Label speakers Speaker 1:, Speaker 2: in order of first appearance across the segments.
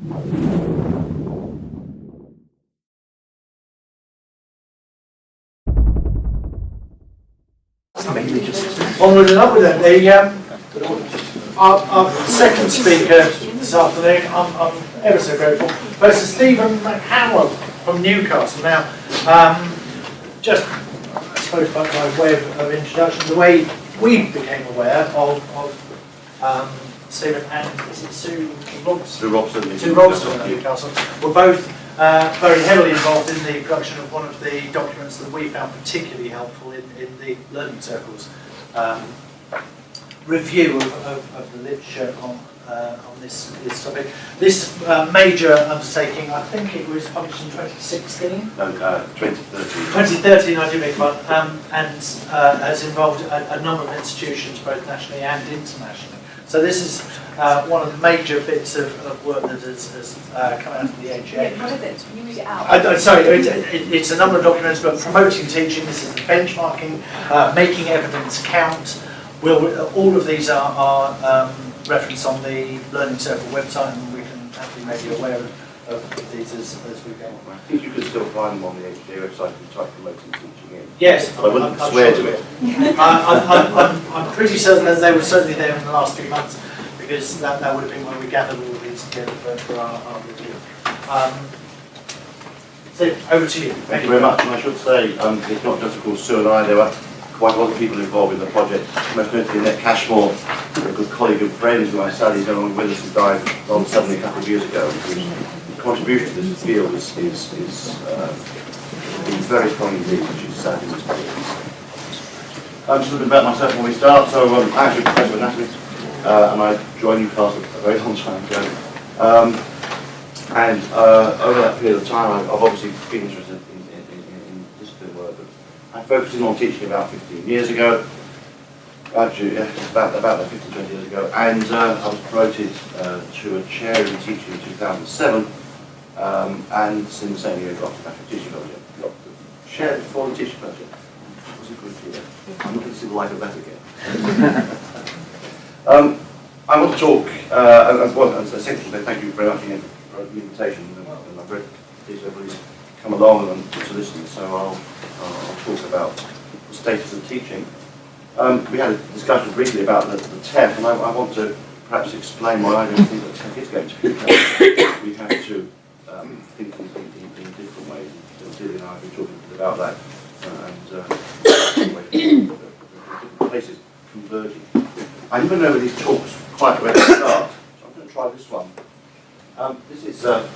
Speaker 1: Onward and upward then. Our second speaker this afternoon, I'm ever so grateful, Professor Stephen MCHANWELL from Newcastle. Now, just I suppose by way of introduction, the way we became aware of Stephen and is it Sue Robson? Sue Robson of Newcastle were both very heavily involved in the production of one of the documents that we found particularly helpful in the learning circles review of the literature on this topic. This major undertaking, I think it was published in 2016?
Speaker 2: No, 2013.
Speaker 1: 2013, I do beg your pardon, and has involved a number of institutions, both nationally and internationally. So this is one of the major bits of work that has come out of the WIHEA.
Speaker 3: Yeah, what is it? Can you read it out?
Speaker 1: Sorry, it's a number of documents, but promoting teaching, this is the benchmarking, making evidence count. All of these are referenced on the Learning Circle website, and we can happily make you aware of these as we go on.
Speaker 2: I think you can still find them on the WIHEA website if you type promoting teaching in.
Speaker 1: Yes,
Speaker 2: but I wouldn't swear to it.
Speaker 1: I'm pretty certain that they were certainly there in the last few months, because that would have been when we gathered all of these together for our review. So, over to you.
Speaker 2: Thank you very much. And I should say, it's not just, of course, Sue and I, there were quite a lot of people involved in the project. Most notably Annette Cashmore, a good colleague and friend who I sadly no longer with us, who died rather suddenly a couple of years ago. Whose contribution to this field is been very strong indeed, which is sadly missed. Just a little bit about myself when we start. So I'm actually a professor of anatomy, and I joined Newcastle a very long time ago. Over that period of time, I've obviously been interested in discipline work. But I focused in on teaching about 15 years ago, actually about 15, 20 years ago, and I was promoted to a chair in teaching in 2007, and in the same year got the teaching fellowship. Got the chair before the teaching fellowship. It was a good year. I'm not going to see the light of that again. I want to talk, and secondly, thank you very much again for the invitation, and I'm very pleased everybody's come along and to listen, so I'll talk about the status of teaching. We had a discussion briefly about the TEF, and I want to perhaps explain why I don't think that TEF is going to be TEF. We have to think in different ways, and Dilly and I have been talking about that, different places converging. I never know where these talks quite where to start, so I'm going to try this one. This is a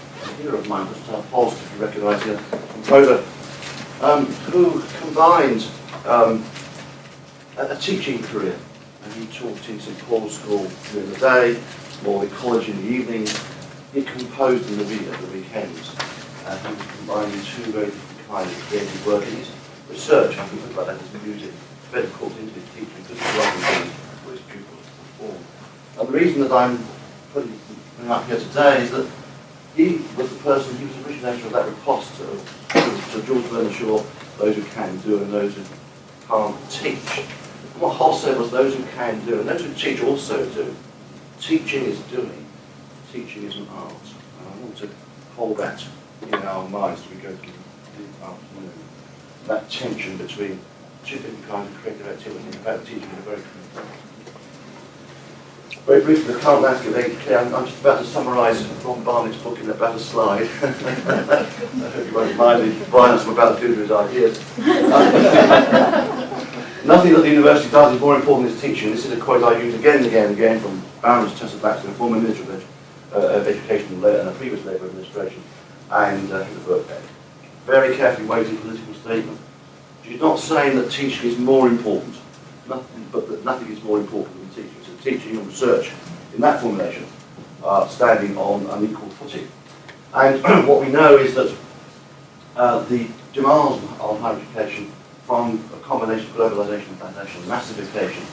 Speaker 2: hero of mine, Gustav Holst, if you recognise him, composer, who combined a teaching career. And he taught in St Paul's School during the day, Morley College in the evenings. He composed in the weekends. And he was combining two very different kinds of creative work in his research. I can think about that as music. Fed, of course, into his teaching because he's writing things for his pupils to perform. And the reason that I'm putting him up here today is that he was the person, he was the originator of that riposte to George Bernard Shaw, those who can do and those who can't teach. And what Holst said was those who can do and those who teach also do. Teaching is doing. Teaching is an art. And I want to hold that in our minds as we go through the afternoon. That tension between two different kinds of creative activity and about teaching in a very crude way. Very briefly, the current landscape of HK, I'm just about to summarise Ron Barnett's book in about a slide. I hope you won't mind the violence I'm about to do to his ideas. Nothing that the university does is more important than teaching. This is a quote I use again and again and again from Baroness Tessa Baxter, former Minister of Education and a previous Labour administration, and the Birkbeck. Very carefully weighted political statement. She's not saying that teaching is more important, but that nothing is more important than teaching. So teaching and research, in that formulation, are standing on an equal footing. And what we know is that the demands on higher education from a combination of globalisation and national massification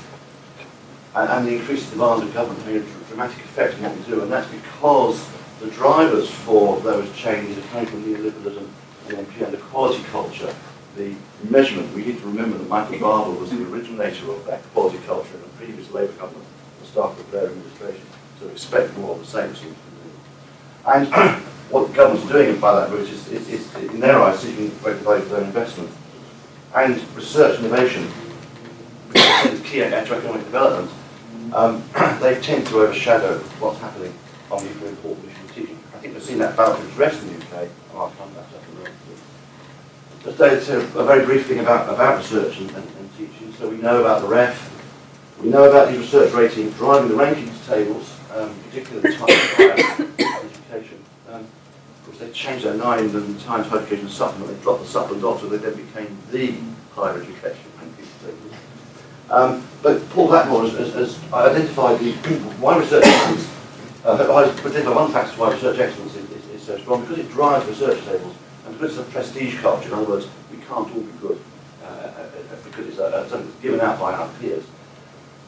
Speaker 2: and the increasing demands of government having a dramatic effect on what we do, and that's because the drivers for those changes are coming from neoliberalism and the quality culture, the measurement. We need to remember that Michael Barber was the originator of that quality culture in the previous Labour government, the start of the Blair administration, so expect more of the same seems to be. And what the government's doing by that route is in their eyes, seeking greater value for their investment. And research and innovation, which is key to economic development, they tend to overshadow what's happening on the equally important issue of teaching. I think we've seen that balance addressed in the UK, and I'll come back to that in a minute. Just a very brief thing about research and teaching. So we know about the REF, we know about these research ratings driving the rankings tables, particularly the type of education. Of course, they changed their mind and Times Higher Education Supplement. They dropped the supplement off, so they then became the higher education rankings table. But Paul Blackmore has identified why research excellence. Identified one factor why research excellence is so strong, because it drives research tables, and because it's a prestige culture. In other words, we can't all be good because it's something that's given out by our peers.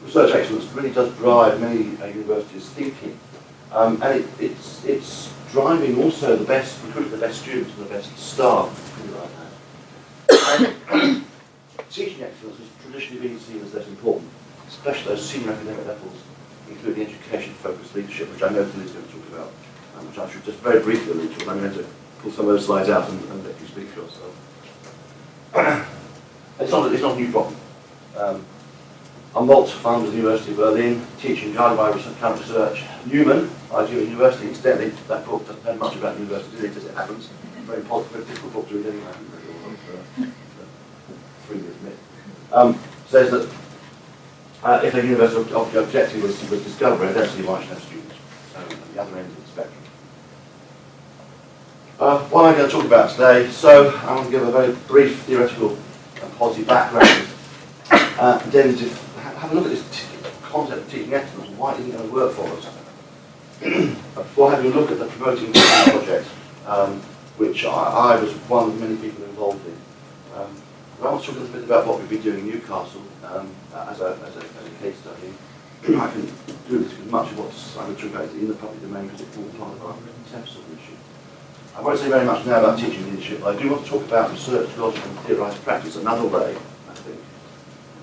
Speaker 2: Research excellence really does drive many universities' thinking, and it's driving also the best, recruiting the best students and the best staff. And teaching excellence has traditionally been seen as less important, especially those senior academic levels, including education-focused leadership, which I know Tilly's going to talk about, which I should just very briefly allude to, and I'm going to pull some of those slides out and let you speak for yourself. It's not a new problem. Humboldt founded the University of Berlin, teaching guided by current research. Newman, ideal university, incidentally, that book doesn't know much about university, as it happens. Very positive, very difficult book to read anyway. 3 years admit. Says that if a university objective was discovery, I don't see why it should have students. So at the other end of the spectrum. What am I going to talk about today? So I'm going to give a very brief theoretical and policy background, and then to have a look at this concept of teaching excellence and why it isn't going to work for us. Before having a look at the Promoting Teaching project, which I was one of many people involved in. I want to talk a little bit about what we've been doing in Newcastle as a case study. I can do this because much of what I'm going to talk about is in the public domain because it's all part of our concepts of the issue. I won't say very much now about teaching leadership, but I do want to talk about research, logic and theorised practice another way, I think,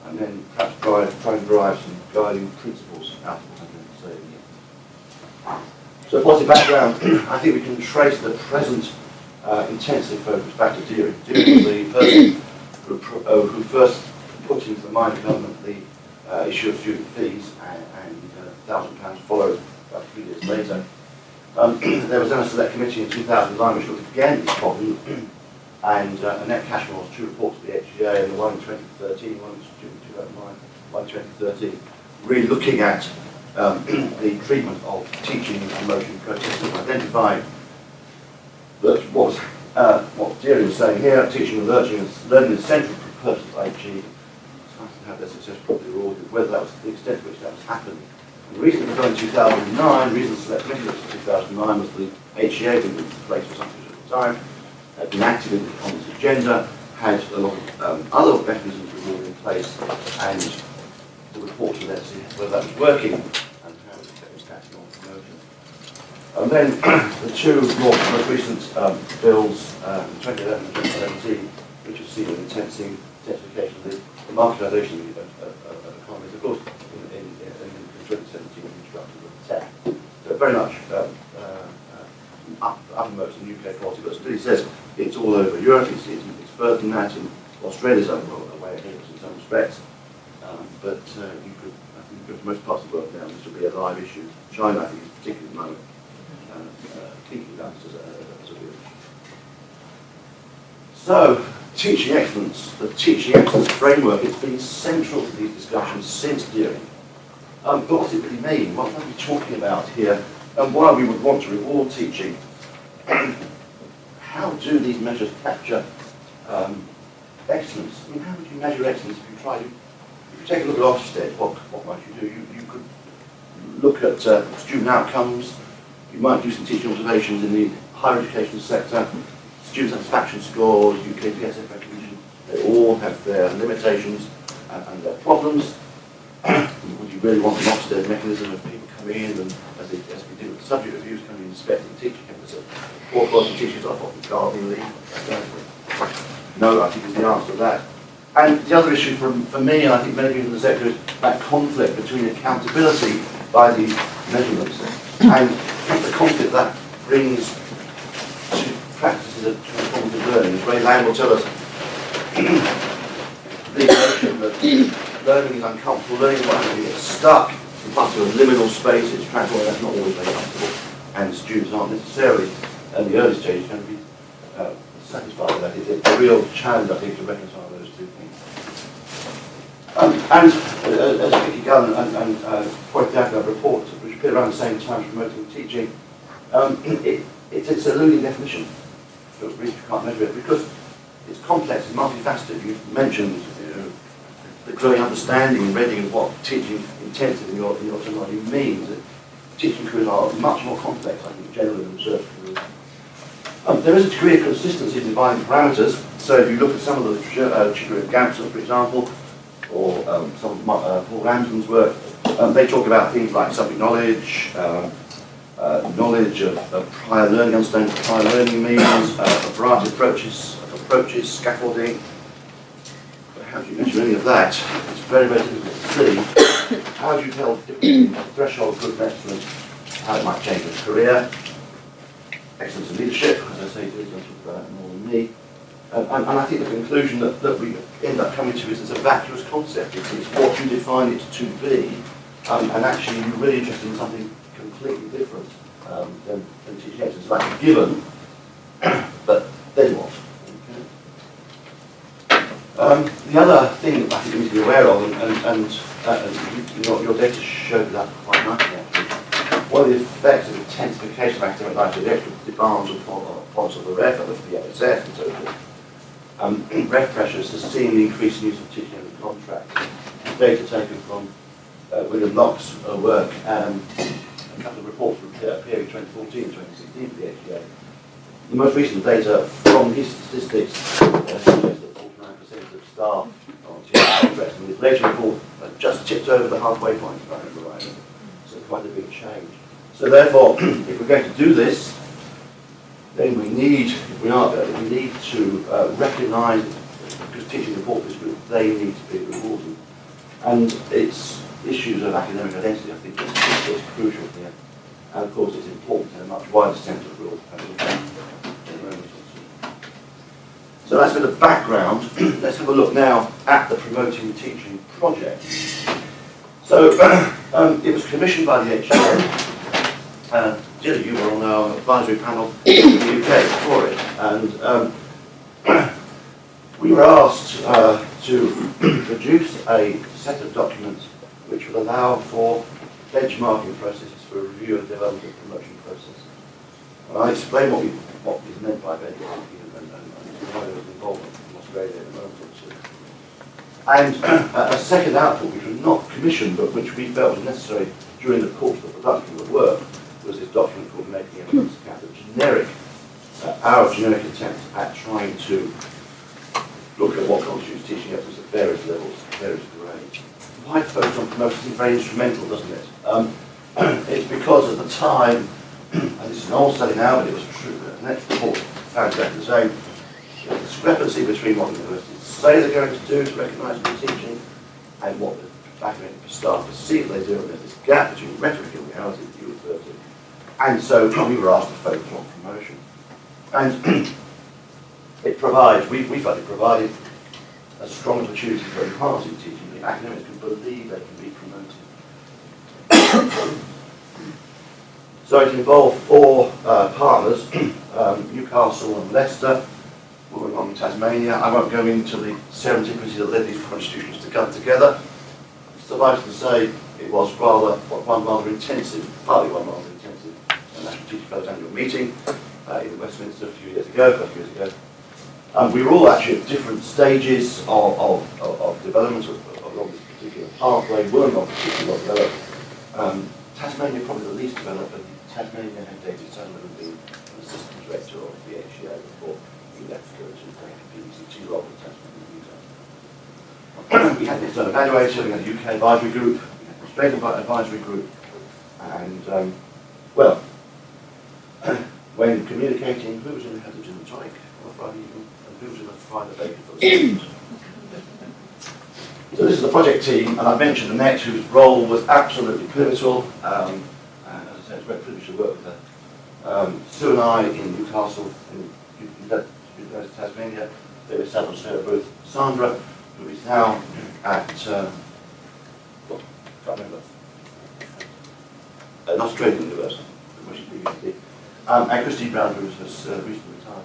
Speaker 2: and then perhaps try and drive some guiding principles out of what I'm going to say here. So policy background, I think we can trace the present intensive focus back to Deering. Deering was the person who first put into the mind of government the issue of student fees, and £1,000 followed about 3 years later. There was then a select committee in 2009 which looked again at this problem, and Annette Cashmore's 2 reports to the HGA, and the one in 2013, one in 2009, one in 2013, really looking at the treatment of teaching and promotion processes, and identifying that what Deering was saying here, teaching and learning is central purpose of IG, to have their success properly rewarded, whether that was the extent to which that was happening. And the reason it was done in 2009, the reason the select committee was in 2009 was the HCA had been in place for some time, had been active on this agenda, had a lot of other mechanisms were in place, and the reports were there to see whether that was working and how it was impacting on promotion. And then the 2 most recent bills, 2011 and 2017, which have seen an intensification of the marketisation of economies, of course, in 2017 when we introduced the tech. So very much uppermost in UK policy, but still he says it's all over Europe, it's further than that, and Australia's a way ahead in some respects. But I think for most parts of the world now, this will be a live issue. China, I think, is particularly at the moment thinking about this as a real issue. So, teaching excellence, the teaching excellence framework, it's been central to these discussions since Deering. But what does it really mean? What are we talking about here? And why we would want to reward teaching? How do these measures capture excellence? I mean, how would you measure excellence if you try to? If you take a look at Ofsted, what might you do? You could look at student outcomes. You might do some teaching observations in the higher education sector. Student satisfaction scores, UK PSF recognition, they all have their limitations and their problems. Would you really want an Ofsted mechanism of people coming in and, as we did with the subject reviews, coming in and inspecting teaching campus? Poor quality teachers off on gardening leave? No, I think is the answer to that. And the other issue for me, and I think many people in the sector, is that conflict between accountability by the measurements and the conflict that brings to practices of transformative learning. Ray Lamb will tell us the notion that learning is uncomfortable, learning is what happens when you get stuck in parts of a liminal space, it's transformative, that's not always very comfortable, and students aren't necessarily, at the early stage, going to be satisfied with that. It's a real challenge, I think, to reconcile those two things. As Vicky Gunn and pointed out in our report, which appeared around the same time as promoting teaching, it's a looming definition for reasons you can't measure it, because it's complex and multifaceted. You've mentioned the growing understanding in Reading of what teaching intensive in your terminology means. That teaching careers are much more complex, I think, generally than research careers. There is a degree of consistency in defining parameters. So if you look at some of the literature of Gamson, for example, or some of Paul Ramsden's work, they talk about things like subject knowledge, knowledge of prior learning, understanding what prior learning means, a variety of approaches, scaffolding. But how do you measure any of that? It's very, very difficult to see. How do you tell the difference between the threshold of good and excellence, how it might change your career? Excellence in leadership, as I say, Liz will talk about that more than me. And I think the conclusion that we end up coming to is it's a vacuous concept. It's what you define it to be, and actually you're really interested in something completely different than teaching excellence. It's like a given, but then what? Okay. The other thing that I think we need to be aware of, and your data showed that quite nicely actually, one of the effects of intensification of academic life is the extra demands upon sort of the REF, and the LSS and so forth. REF pressures has seen the increasing use of teaching under contract. Data taken from William Locke's work, a couple of reports appearing 2014 and 2016 for the HEA. The most recent data from his statistics suggests that 49% of staff on teaching contracts, and his later report just tipped over the halfway point, if I remember right. So quite a big change. So therefore, if we're going to do this, then we need to recognise, because teaching is important to this group, they need to be rewarded. And it's issues of academic identity, I think, is crucial here. And of course, it's important in a much wider sense of rules. So that's a bit of background. Let's have a look now at the Promoting Teaching project. So it was commissioned by the HEA. Jill, you were on our advisory panel in the UK for it, and we were asked to produce a set of documents which would allow for benchmarking processes for a review and development of promotion process. And I explained what is meant by benchmarking and why there was involvement from Australia at the moment. And a second output, which was not commissioned, but which we felt was necessary during the course of the production of the work, was this document called Making Evidence Account, our generic attempt at trying to look at what constitutes teaching excellence at various levels, various grades. Why focus on promotion seems very instrumental, doesn't it? It's because at the time, and this is an old study now, but it was true, the next report found exactly the same, there's a discrepancy between what the universities say they're going to do to recognise new teaching and what the academic staff perceive they do, and there's this gap between rhetoric and reality that you refer to. And so we were asked to focus on promotion. And it provides, we felt it provided a strong opportunity for enhancing teaching. The academics can believe they can be promoted. So it involved four partners, Newcastle and Leicester, we were on Tasmania. I won't go into the serendipity that led these four institutions to come together. Suffice to say, it was one rather intensive, partly one rather intensive National Teaching Fellows annual meeting in Westminster a few years ago. We were all actually at different stages of development along this particular pathway. We're not particularly well developed. Tasmania probably the least developed, but Tasmania had David Sullivan being an assistant director of the HEA before he left to go to the PECT role in Tasmania. We had the external evaluator, we had the UK advisory group, we had the Australian advisory group, and well, when communicating who was in the gin and tonic on a Friday evening and who was in the Friday bacon for the students. So this is the project team, and I mentioned Annette, whose role was absolutely pivotal. And as I said, it's a great privilege to work with her Sue and I in Newcastle, in Tasmania, they were established here with Sandra, who is now at, can't remember, an Australian university, where she's previously, and Christine Brown, who has recently retired,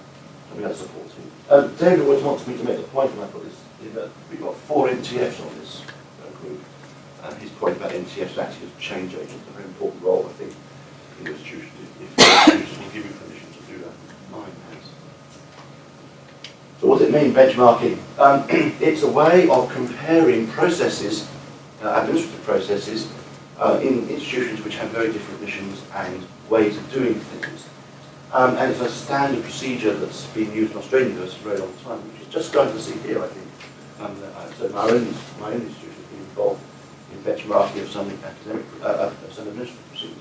Speaker 2: and we had support team. David always wants me to make the point when I put this in that we've got 4 NTFs on this group, and his point about NTFs actually as change agents, a very important role, I think, in the institution, if the institution will give you permission to do that. Mine has. So what does it mean, benchmarking? It's a way of comparing processes, administrative processes, in institutions which have very different missions and ways of doing things. And it's a standard procedure that's been used in Australian universities for a very long time, which is just starting to see here, I think. So my own institution has been involved in benchmarking of some academic, some administrative procedures.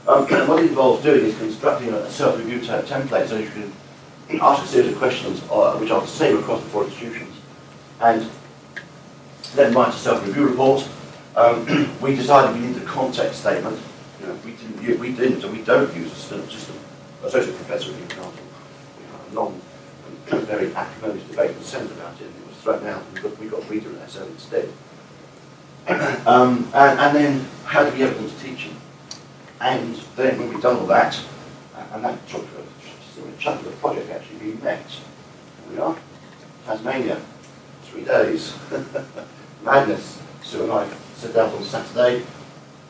Speaker 2: What it involves doing is constructing a self-review template so you can ask a series of questions which are the same across the 4 institutions, and then write a self-review report. We decided we needed a context statement. You know, we didn't, and we don't use just an associate professor at Newcastle. We had a long and very acrimonious debate in the Senate about it, and it was thrown out, and we got reader and essay instead. And then how do we evidence teaching? And then when we've done all that, and that took a chunk of the project actually, we met. Here we are, Tasmania, 3 days. Madness. Sue and I set out on Saturday.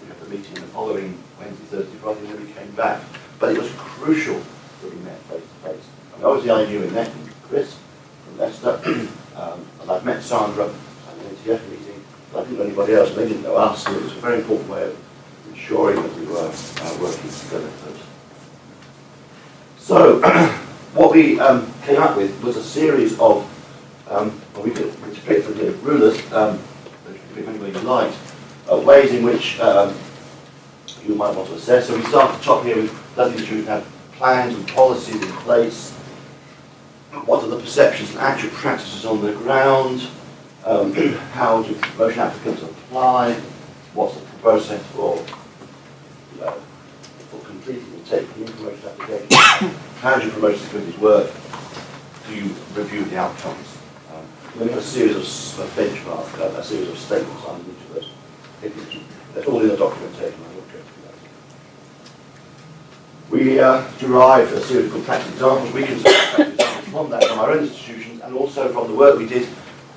Speaker 2: We had the meeting the following Wednesday, Thursday, Friday, and then we came back. But it was crucial that we met face to face. I mean, obviously I knew we met Chris from Leicester, and I'd met Sandra at an NTF meeting, but I didn't know anybody else, and they didn't know us, and it was a very important way of ensuring that we were working together. So, what we came up with was a series of, we could split from the rulers, if anybody liked, ways in which you might want to assess. So we start at the top here with, does the institution have plans and policies in place? What are the perceptions and actual practices on the ground? How do promotion applicants apply? What's the process for completing and taking in promotion applications? How do promotion committees work? Do you review the outcomes? Then we have a series of benchmarks, a series of statements on each of those. That's all in the documentation. I won't go through that. We derived a series of good practice examples. We can practice examples from that, from our own institutions, and also from the work we did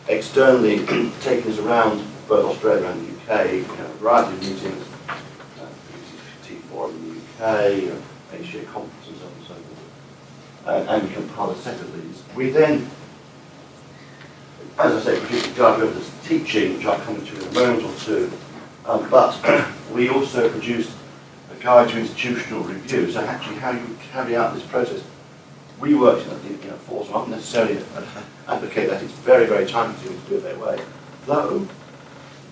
Speaker 2: externally, taking us around both Australia and the UK, a variety of meetings, T4 in the UK, ASIA conference and so on and so forth. And we compiled a set of these. We then, as I say, produced a guide of evidence teaching, which I'll come into in a moment or two, but we also produced a guide to institutional review, so actually how you carry out this process. We worked in a force, so I don't necessarily advocate that it's very, very time consuming to do it their way, though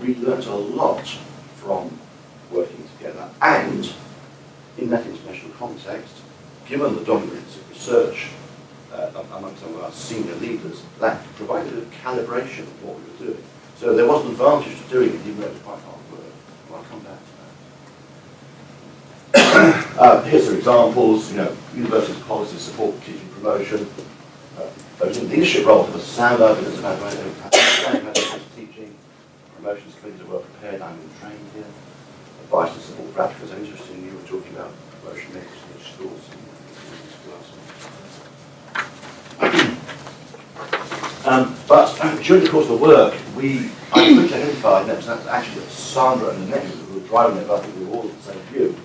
Speaker 2: we learnt a lot from working together, and in that international context, given the dominance of research among some of our senior leaders, that provided a calibration of what we were doing. So there was an advantage to doing it, even though it was quite hard work. Well, I'll come back to that. Here's some examples. Universities' policies support teaching promotion. Those in leadership roles have a sound evidence about teaching. Promotions committees are well prepared and trained here. Advice and support for applicants are interesting. You were talking about promotion methods in schools. But during the course of the work, I quickly identified, and that's actually Sandra and Annette who were driving it, but I think we were all of the same view.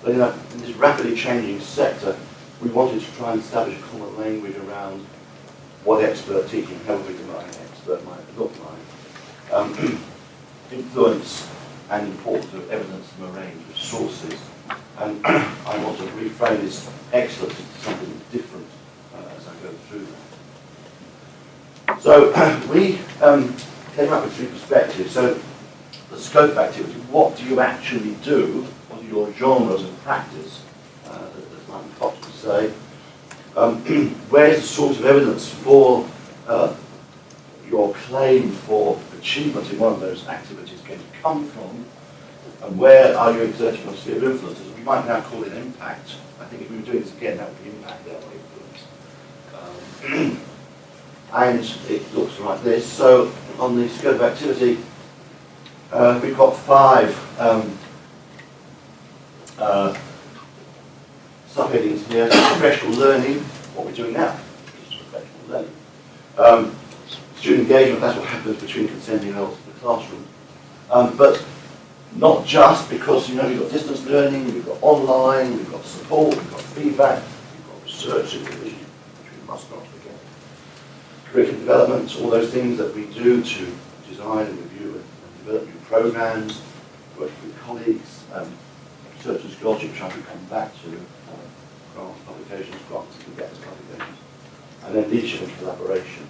Speaker 2: But in this rapidly changing sector, we wanted to try and establish a common language around what expert teaching, how we define expert might look like, influence and importance of evidence from a range of sources. And I want to reframe this excellence into something different as I go through that. So we came up with 3 perspectives. So the scope of activity, what do you actually do? What are your genres of practice, as Martin Fox would say? Where's the source of evidence for your claim for achievement in one of those activities going to come from? And where are you exerting your sphere of influence? We might now call it impact. I think if we were doing this again, that would be impact, that would influence. And it looks like this. So on the scope of activity, we've got 5 subheadings here. Professional learning, what we're doing now, is professional learning. Student engagement, that's what happens between consenting adults in the classroom. But not just because, you know, we've got distance learning, we've got online, we've got support, we've got feedback, we've got research supervision, which we must not forget. Curriculum development, all those things that we do to design and review and develop new programs, working with colleagues, research and scholarship, which I will come back to, grants, publications, grants, and get publications, and then leadership and collaboration.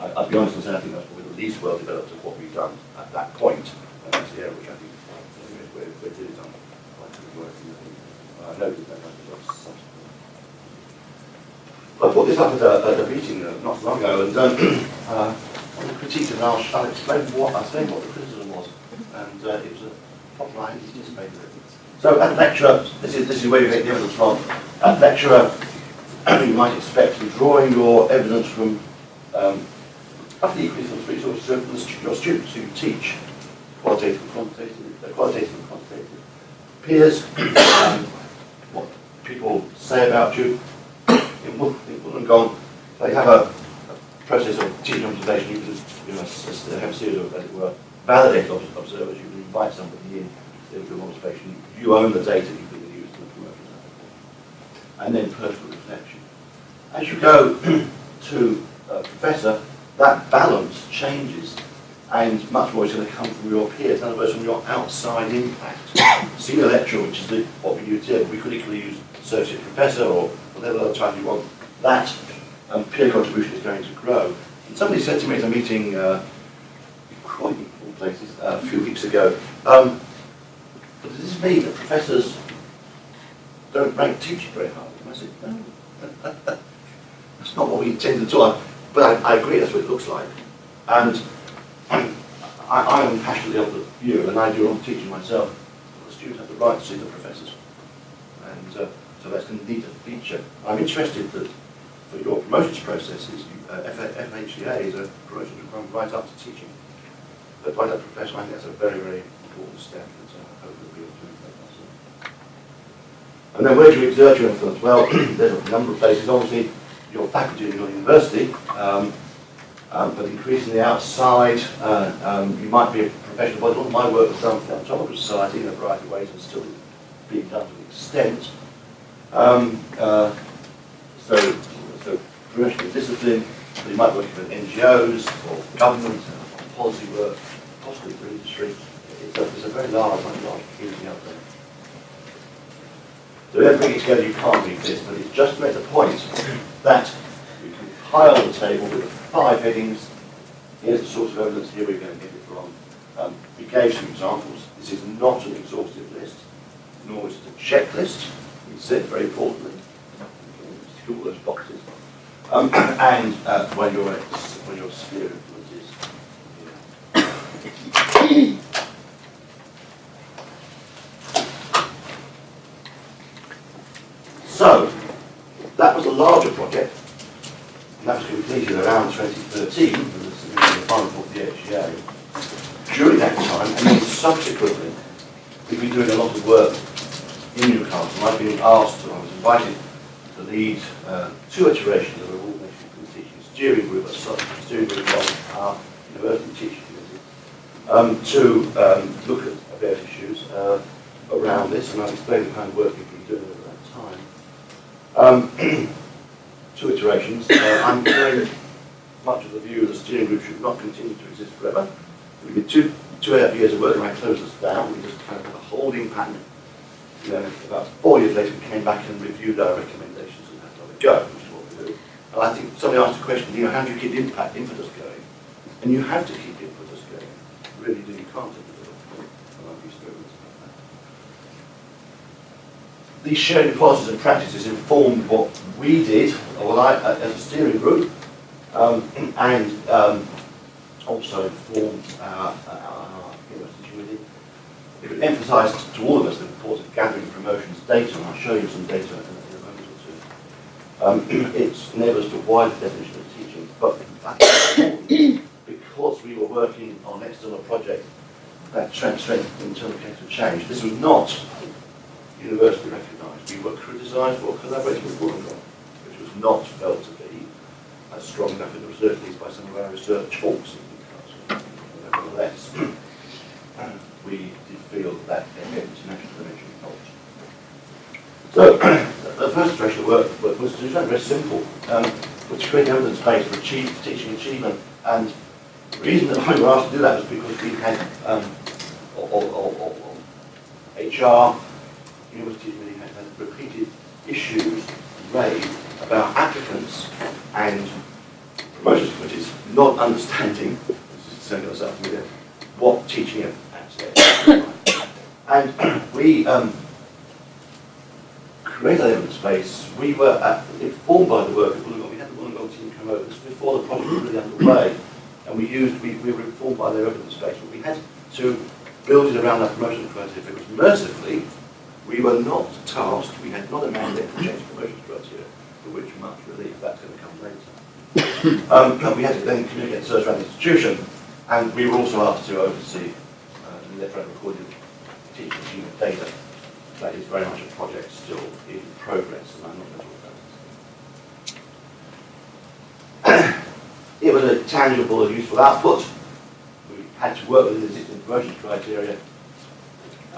Speaker 2: I'll be honest and say I think that's probably the least well developed of what we've done at that point, and that's the area which I think we're doing some quite good work in. I noted that subsequently. I put this up at a meeting not so long ago, and on the critique, and I'll explain what the criticism was, and it was a top line anticipated it. So at lecture, this is where you get the evidence from. At lecture, you might expect to be drawing your evidence from roughly equally from 3 sources, so from your students who you teach, qualitative and quantitative, peers, what people say about you, in Wood and Gone, they have a process of teaching observation. You can have a series of, as it were, validated observers. You can invite somebody in, they will do an observation. You own the data you can use to promote that. And then personal reflection. As you go to professor, that balance changes, and much more is going to come from your peers. In other words, from your outside impact. Senior lecturer, which is what we use here, we could equally use associate professor or whatever other title you want. That peer contribution is going to grow. And somebody said to me at a meeting, Croydon, of all places, a few weeks ago, does this mean that professors don't rank teaching very hard? And I said, no, that's not what we intended at all. But I agree, that's what it looks like. And I am passionately of the view, and I do a lot of teaching myself, that the students have the right to see the professors. And so that's going to need a feature. I'm interested that for your promotions processes, FHEA is a promotion requirement right up to teaching. But right up to profession, I think that's a very, very important step that I hope we'll be able to implement ourselves. And then where do you exert your influence? Well, there's a number of places. Obviously, your faculty in your university, but increasingly outside, you might be a professional body. A lot of my work was done for the Anthropological Society in a variety of ways and still being done to an extent. So professional discipline, so you might work with NGOs or government, policy work, possibly for industry. It's a very large community out there. So don't bring it together, you can't read this, but it's just to make the point that you can pile the table with 5 headings. Here's the source of evidence, here we're going to get it from. We gave some examples. This is not an exhaustive list, nor is it a checklist. We said very importantly, tick all those boxes. And when your sphere of influence is. So, that was a larger project, and that was completed around 2013, with the final report of the WIHEA. During that time, and then subsequently, we've been doing a lot of work in Newcastle. I've been asked, I was invited to lead 2 iterations of a Royal National Teaching Steering Group, a steering group of our University Teaching Committee, to look at various issues around this, and I'll explain the kind of work we've been doing over that time. 2 iterations. I'm very much of the view that the steering group should not continue to exist forever. We did two years of work, and I closed this down. We just kind of had a holding pattern. Then about 4 years later, we came back and reviewed our recommendations and had to go, which is what we do. And I think somebody asked a question, how do you keep impetus going? And you have to keep impetus going. You really do. You can't do it. These sharing policies and practices informed what we did, or what I, as a steering group, and also informed our it emphasised to all of us the importance of gathering promotions data, and I'll show you some data in a moment or two. It enables us to widen the definition of teaching, but that's important because we were working on an external project that strengthened internal case of change. This was not universally recognised. We were criticised for collaborating with Wollongong, which was not felt to be as strong enough in the research, at least by some of our research talks in Newcastle. Nevertheless, we did feel that international dimension helped. So, the first iteration of work was to do something very simple, was to create evidence base for teaching achievement. And the reason that we were asked to do that was because we had HR, universities really had repeated issues raised about applicants and promotions committees not understanding, this is saying ourselves familiar, what teaching actually. And we created that evidence base. We were informed by the work of Wollongong. We had the Wollongong team come over. This was before the project was really underway. And we were informed by their evidence base. But we had to build it around our promotion criteria because mercifully, we were not tasked, we had not a mandate to change promotion criteria, for which much relief, that's going to come later. We had to then communicate search around the institution, and we were also asked to oversee the electronic recorded teaching achievement data. That is very much a project still in progress, and I'm not going to talk about it. It was a tangible and useful output. We had to work within the existing promotion criteria.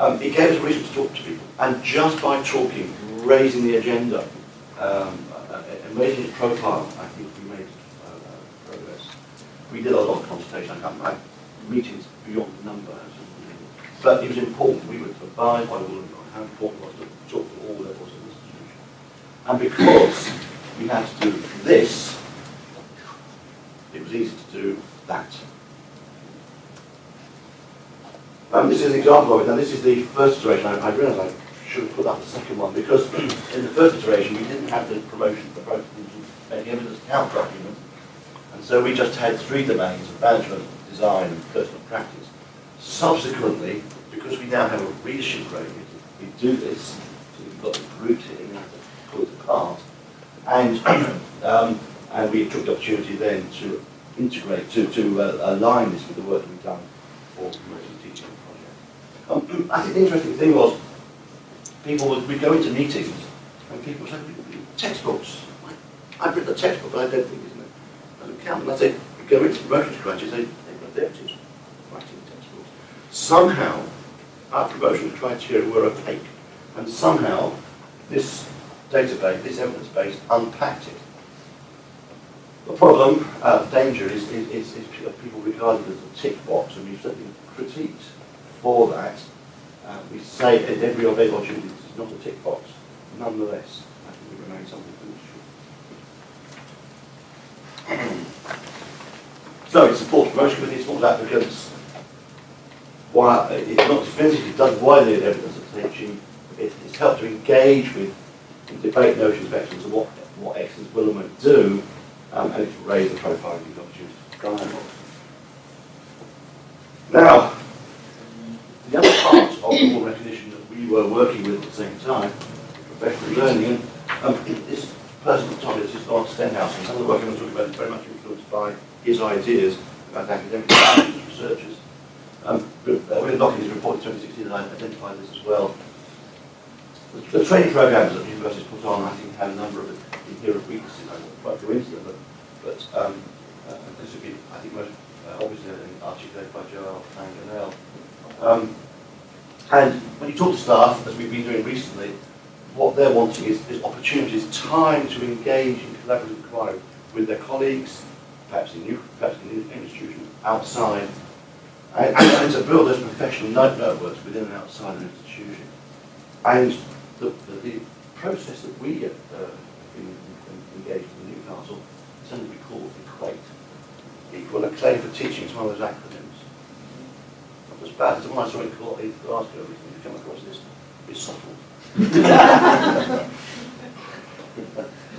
Speaker 2: It gave us a reason to talk to people, and just by talking, raising the agenda, and raising its profile, I think we made progress. We did a lot of consultation. I had meetings beyond the number, but it was important. We were to abide by Wollongong. How important it was to talk to all levels of the institution. And because we had to do this, it was easy to do that. This is an example of it. Now, this is the first iteration. I realised I should have put up the second one because in the first iteration we didn't have the promotion approach to any evidence account document, and so we just had three domains of management, design, and personal practice. Subsequently, because we now have a readership rating, we do this. So we've got the group here. We have to pull it apart, and we took the opportunity then to integrate, to align this with the work we've done for promoting teaching project. I think the interesting thing was we'd go into meetings and people would say, textbooks. I've written a textbook, but I don't think it doesn't count. And I say, we go into promotions criteria, they've got their teachers writing textbooks. Somehow, our promotions criteria were opaque, and somehow this database, this evidence base, unpacked it. The problem, danger, is people regard it as a tick box, and we've certainly critiqued for that. We say at every opportunity this is not a tick box. Nonetheless, I think it remains something to be true. So it supports promotion committee, it supports applicants. While it's not definitive, it does widen the evidence of teaching. It's helped to engage with and debate notions of excellence and what excellence will and won't do. And it's raised the profile of these opportunities for dialogue. Now, the other part of the award recognition that we were working with at the same time, professional learning, and this person at the top is Lawrence Stenhouse, and some of the work I'm going to talk about is very much influenced by his ideas about academic researchers. We're looking at his report in 2016, and I identified this as well. The training programs that universities put on, I think, have a number of inherent weaknesses. I won't go into them, but this would be, I think, most obviously articulated by Joel and Ganel. And when you talk to staff, as we've been doing recently, what they're wanting is opportunities, time to engage in collaborative inquiry with their colleagues, perhaps in the institution, outside, and to build those professional networks within and outside an institution. And the process that we engaged in Newcastle is something we call EQUATE. Equal acclaim for teaching is one of those acronyms. Not as bad as the one I saw in Glasgow recently. If you come across this, it's subtle.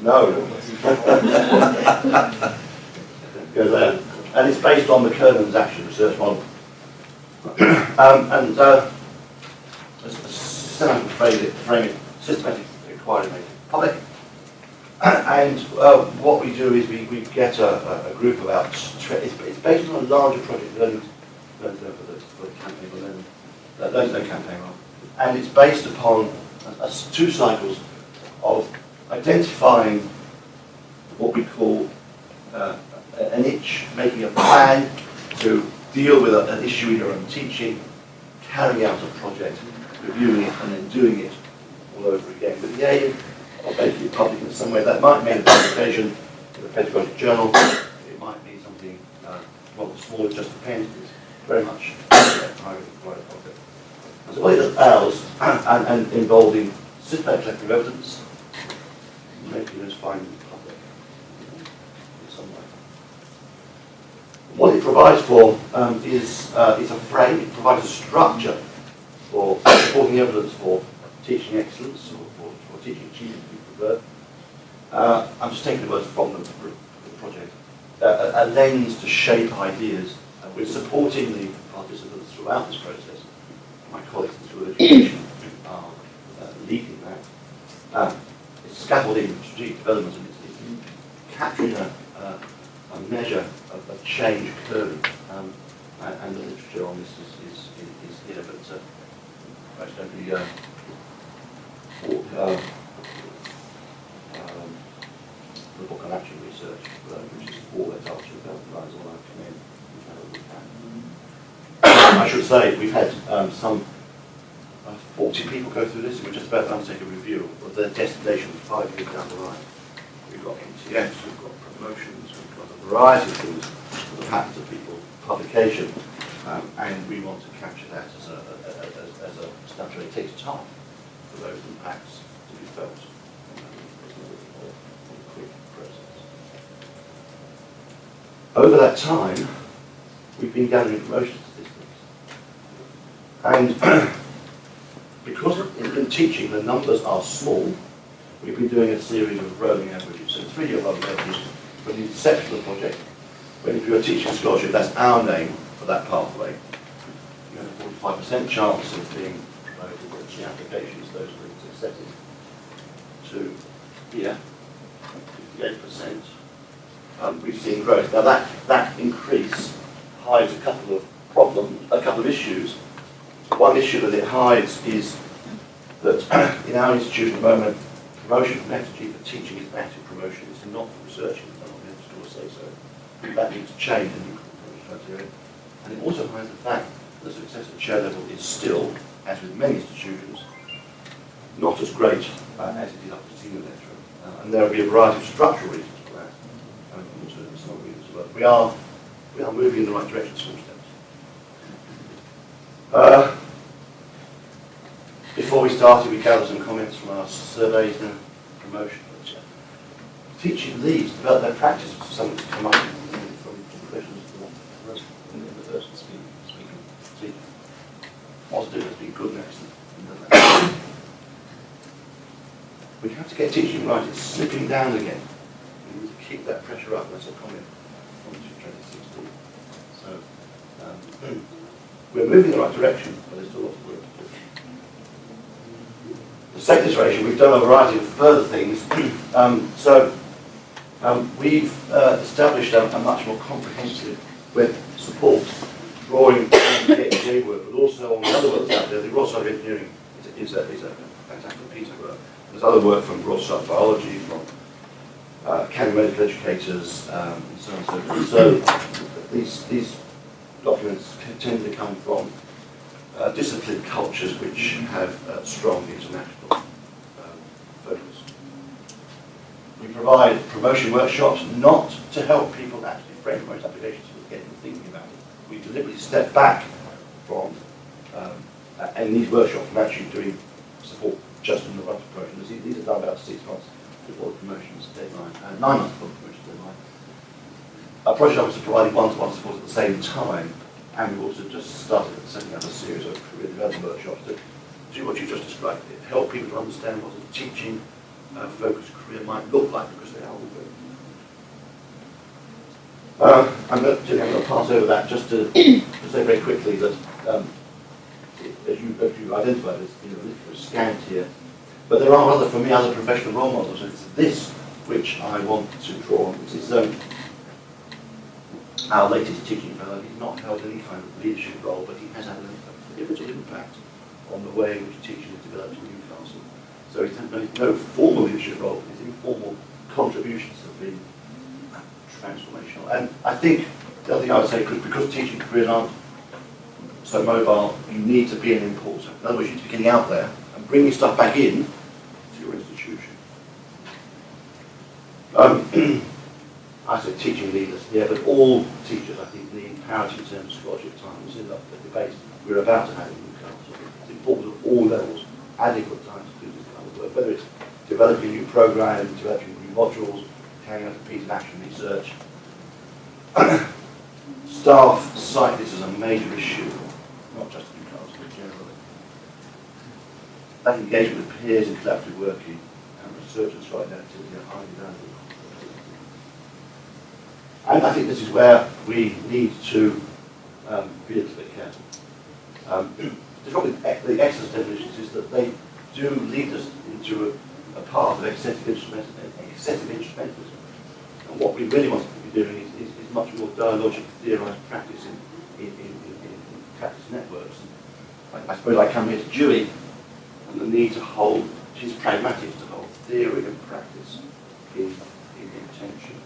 Speaker 2: No. Go there. And it's based on McKernan's action research model. systematic frame it, systematic inquiry made public. And what we do is we get a group about, it's based on a larger project, learning for the campaign, learn to know campaign, right? And it's based upon 2 cycles of identifying what we call an itch, making a plan to deal with an issue in your own teaching, carrying out a project, reviewing it, and then doing it all over again with the aim of making it public in some way. That might mean a publication in a pedagogic journal. It might mean something rather small, just depends. It's very much private project. So what it allows, and involving systematic collecting evidence, making those findings public in some way. What it provides for is a frame. It provides a structure for supporting evidence for teaching excellence, or for teaching achievement, if you prefer. I'm just taking the words from the project. A lens to shape ideas. We're supporting the participants throughout this process. My colleagues in school education are leading that. It's scaffolding strategic development, and it's capturing a measure of change occurring. And the literature on this is here, but I accidentally the book on action research, which is all that up to lines all I've come in. I should say we've had some 40 people go through this, and we're just about to undertake a review of their destination 5 years down the line. We've got MTS, we've got promotions, we've got a variety of things that have happened to people, publication, and we want to capture that as a snapshot. It takes time for those impacts to be felt. It's not a quick process. Over that time, we've been gathering promotion statistics. And because in teaching the numbers are small, we've been doing a series of rolling averages. So 3-year rolling averages from the inception of the project. When if you're a teaching scholarship, that's our name for that pathway. You have a 45% chance of being promoted, which the applications, those things accepted. To here, 58%. We've seen growth. Now that increase hides a couple of problems, a couple of issues. One issue that it hides is that in our institution at the moment, promotion from FG for teaching is active promotion. It's not for researching. I'm not going to say so. That needs to change in the promotion criteria. And it also hides the fact that the success at chair level is still, as with many institutions, not as great as it is up to senior lecturer. And there will be a variety of structural reasons for that. And also some reasons as well. We are moving in the right direction, small steps. Before we started, we gathered some comments from our surveys and promotion. Teaching leads develop their practice for something to come up from professionals in the person speaking. Positive has been good and excellent. We have to get teaching right. It's slipping down again. We need to keep that pressure up. That's a comment from 2016. So we're moving in the right direction, but there's still lots of work to do. The second iteration, we've done a variety of further things. We've established a much more comprehensive web support, drawing the HA work, but also on the other works out there. The Royal Society of Engineering is a fantastic piece of work. There's other work from Royal Society of Biology, from academic medical educators, and so on and so forth. So these documents tend to come from disciplined cultures which have strong international focus. We provide promotion workshops not to help people actually frame promotion applications, but get them thinking about it. We deliberately step back from, and these workshops from actually doing support just in the run of promotion. These are done about 6 months before the promotion's deadline, 9 months before the promotion's deadline. Our project office is providing one-to-one support at the same time, and we've also just started setting up a series of career development workshops to do what you just described, help people to understand what a teaching focused career might look like, because they are all good. I'm going to pass over that just to say very quickly that as you identified, as a little scant here. But there are other, for me, other professional role models. And it's this which I want to draw on. This is our latest teaching fellow. He's not held any kind of leadership role, but he has had a pivotal impact on the way in which teaching is developed in Newcastle. So he's had no formal leadership role, but his informal contributions have been transformational. And I think the other thing I would say, because teaching careers aren't so mobile, you need to be an importer. In other words, you need to be getting out there and bringing stuff back in to your institution. I say teaching leaders, yeah, but all teachers, I think, need parity in terms of scholarship time. This is the debate we're about to have in Newcastle. It's important at all levels, adequate time to do this kind of work, whether it's developing a new program, developing new modules, carrying out a piece of action research. Staff cite this as a major issue, not just in Newcastle, but generally. That engagement with peers in collaborative working and research and scholarly activity are highly valuable. And I think this is where we need to be a little bit careful. The problem with the excellence definitions is that they do lead us into a path of excessive instrumentalism. And what we really want to be doing is much more dialogic, theorised practice in practice networks. And I suppose I come here to Dewey and the need to hold, which is pragmatic, to hold theory and practice in tension.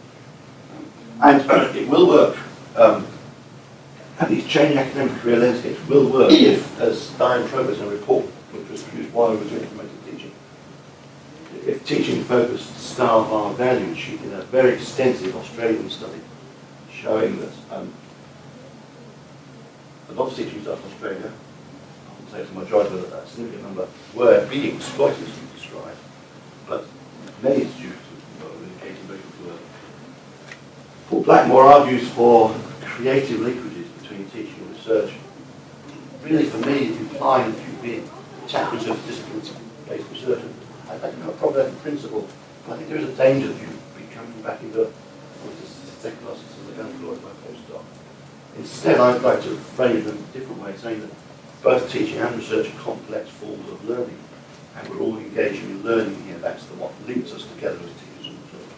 Speaker 2: And it will work, and these changing academic career landscapes will work if, as Diane Provost in a report which was produced while we were doing implemented teaching, if teaching-focused staff are valued. She did a very extensive Australian study showing that a lot of teaching staff in Australia, I wouldn't say it's a majority, but a significant number, were being exploited, as you described, but many students were engaged in very good work. Paul Blackmore argues for creative linkages between teaching and research, really for me implying that you've been chaplains of discipline-based research. I don't have a problem in principle, but I think there is a danger that you be coming back into second class as unemployed by postdoc. Instead, I'd like to frame it in a different way, saying that both teaching and research are complex forms of learning, and we're all engaging in learning here. That's what links us together as teachers and researchers.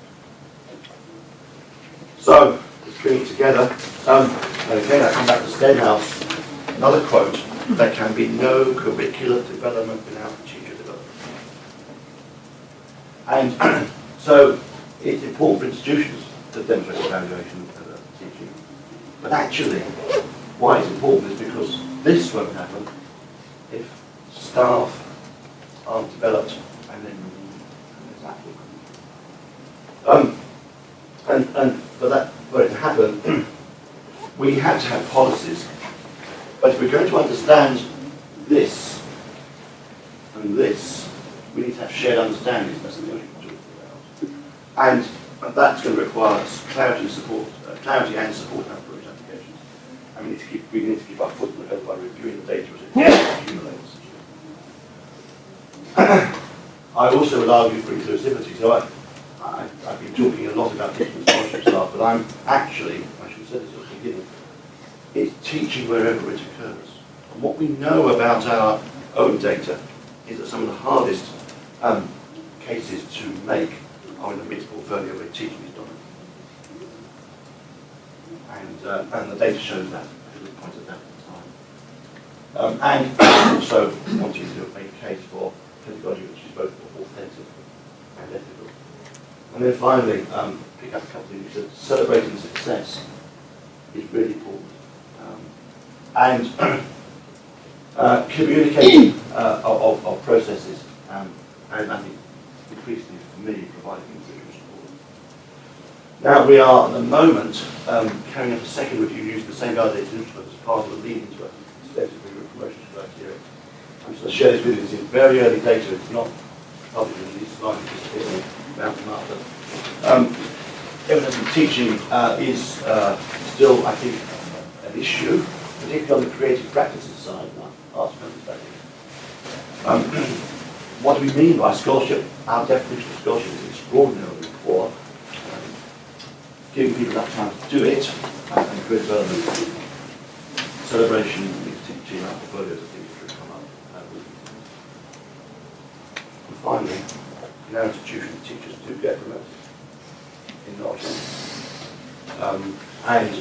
Speaker 2: So, let's bring it together. And again, I come back to Stenhouse, another quote: there can be no curricular development without teacher development. And so, it's important for institutions to demonstrate evaluation of teaching. But actually, why it's important is because this won't happen if staff aren't developed and then and for it to happen, we have to have policies. But if we're going to understand this and this, we need to have shared understanding. That's the notion we're talking about. And that's going to require clarity and support for these applications. And we need to keep our foot in the hole by reviewing the data as it accumulates. I also would argue for inclusivity. So I've been talking a lot about teaching and scholarship staff, but I'm actually, I should have said this at the beginning, it's teaching wherever it occurs. And what we know about our own data is that some of the hardest cases to make are in the mixed portfolio where teaching is dominant. And the data shows that, because we pointed that at the time. And also wanting to make a case for pedagogy which is both authentic and ethical. And then finally, pick up a couple of things. You said celebrating success is really important. And communicating of processes, and I think increasingly for me, providing individual support. Now we are at the moment carrying out a second review using the same data instrument as part of the lead into an extensive review of promotions criteria. I'm just going to share this with you. It's in very early data. It's not published in these slides, just about them up. But evidence in teaching is still, I think, an issue, particularly on the creative practices side, arts and practice. What do we mean by scholarship? Our definition of scholarship is extraordinarily poor. Giving people enough time to do it and career development, celebration, mixed teaching, our portfolios, I think, should come finally, in our institution, teachers do get promoted in Nottingham. And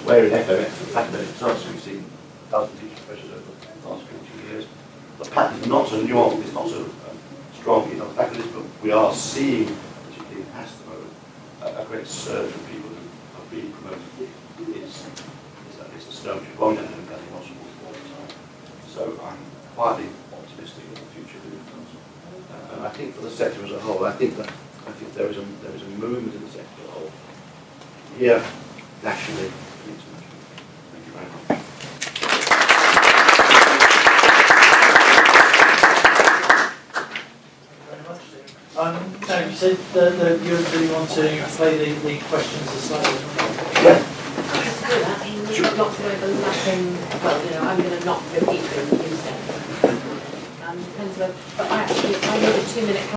Speaker 2: where in FMX, for academic science, we've seen 1,000 teacher professors over the last 40 years. The pattern is not so nuanced, it's not so strong in other faculties, but we are seeing, particularly in HAS at the moment, a great surge of people who are being promoted. It's a stone which won't end up getting lost all the time. So I'm quietly optimistic in the future of the council. And I think for the sector as a whole, I think there is a movement in the sector of here, nationally, and internationally. Thank you very much.
Speaker 1: Now, you said that you really want to play the questions aside.
Speaker 2: Yeah.
Speaker 3: We've got lots of overlapping, well, I'm going to not repeat what you said. Depends whether, but actually, I need a 2-minute